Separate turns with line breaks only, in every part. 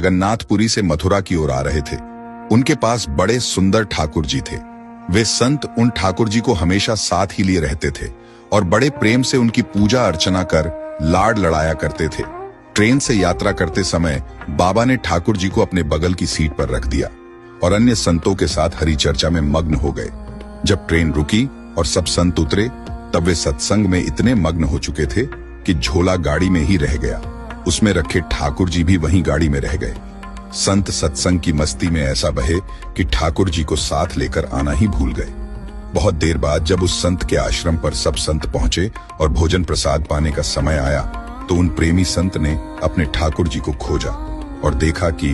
जगन्नाथपुरी से मथुरा की ओर आ रहे थे। उनके पास बड़े सुंदर ठाकुर जी थे। वे संत उन ठाकुर जी को हमेशा साथ ही लिए रहते थे और बड़े प्रेम से उनकी पूजा अर्चना कर लाड लड़ाया करते थे। ट्रेन से यात्रा करते समय बाबा ने ठाकुर जी को अपने बगल की सीट पर रख दिया और अन्य संतों के साथ हरि चर्चा में मग्न हो गए। जब ट्रेन रुकी और सब संत उतरे, तब वे सत्संग में इतने मग्न हो चुके थे कि झोला गाड़ी में ही रह गया। उसमें रखे ठाकुर जी भी वहीं गाड़ी में रह गए। संत सत्संग की मस्ती में ऐसा बहे कि ठाकुर जी को साथ लेकर आना ही भूल गए। बहुत देर बाद जब उस संत के आश्रम पर सब संत पहुंचे और भोजन प्रसाद पाने का समय आया, तो उन प्रेमी संत ने अपने ठाकुर जी को खोजा और देखा कि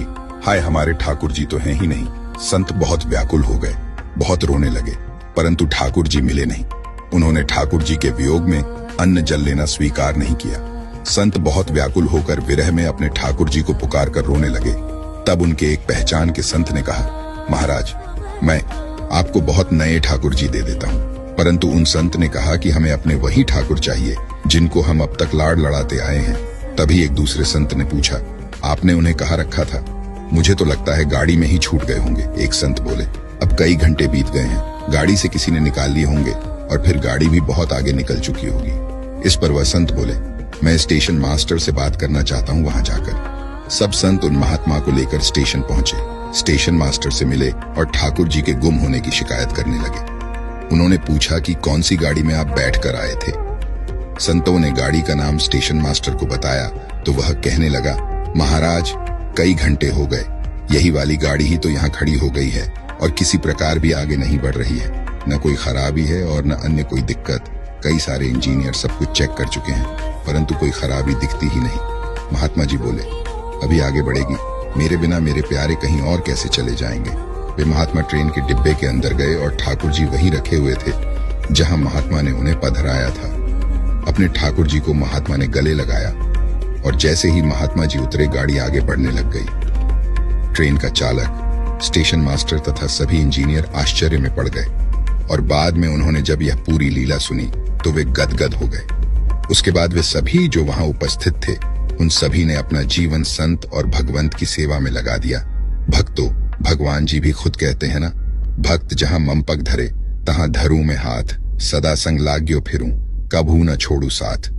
हाय, हमारे ठाकुर जी तो हैं ही नहीं। संत बहुत व्याकुल हो गए, बहुत रोने लगे, परंतु ठाकुर जी मिले नहीं। उन्होंने ठाकुर जी के वियोग में अन्न जल लेना स्वीकार नहीं किया। संत बहुत व्याकुल होकर विरह में अपने ठाकुर जी को पुकार कर रोने लगे। तब उनके एक पहचान के संत ने कहा, महाराज, मैं आपको बहुत नए ठाकुर जी दे देता हूँ। परंतु उन संत ने कहा कि हमें अपने वही ठाकुर चाहिए जिनको हम अब तक लाड लड़ाते आए हैं। तभी एक दूसरे संत ने पूछा, आपने उन्हें कहाँ रखा था? मुझे तो लगता है गाड़ी में ही छूट गए होंगे। एक संत बोले, अब कई घंटे बीत गए हैं, गाड़ी से किसी ने निकाल लिए होंगे और फिर गाड़ी भी बहुत आगे निकल चुकी होगी। इस पर वह संत बोले, मैं स्टेशन मास्टर से बात करना चाहता हूँ वहां जाकर। सब संत उन महात्मा को लेकर स्टेशन पहुंचे। स्टेशन मास्टर से मिले और ठाकुर जी के गुम होने की शिकायत करने लगे। उन्होंने पूछा कि कौन सी गाड़ी में आप बैठकर आए थे। संतों ने गाड़ी का नाम स्टेशन मास्टर को बताया तो वह कहने लगा, महाराज, कई घंटे हो गए, यही वाली गाड़ी ही तो यहाँ खड़ी हो गई है और किसी प्रकार भी आगे नहीं बढ़ रही है। न कोई खराबी है और न अन्य कोई दिक्कत। कई सारे इंजीनियर सब कुछ चेक कर चुके हैं, परंतु कोई खराबी दिखती ही नहीं। महात्मा जी बोले, अभी आगे बढ़ेगी, मेरे बिना मेरे प्यारे कहीं और कैसे चले जाएंगे। वे महात्मा ट्रेन के डिब्बे के अंदर गए और ठाकुर जी वहीं रखे हुए थे जहां महात्मा ने उन्हें पधराया था। अपने ठाकुर जी को महात्मा ने गले लगाया और जैसे ही महात्मा जी उतरे, गाड़ी आगे बढ़ने लग गई। ट्रेन का चालक, स्टेशन मास्टर तथा सभी इंजीनियर आश्चर्य में पड़ गए और बाद में उन्होंने जब यह पूरी लीला सुनी तो वे गदगद हो गए। उसके बाद वे सभी जो वहां उपस्थित थे, उन सभी ने अपना जीवन संत और भगवंत की सेवा में लगा दिया। भक्तों, भगवान जी भी खुद कहते हैं ना, भक्त जहां ममपक धरे तहां धरूं में हाथ, सदा संग लाग्यो फिरूं, कभू न छोड़ू साथ।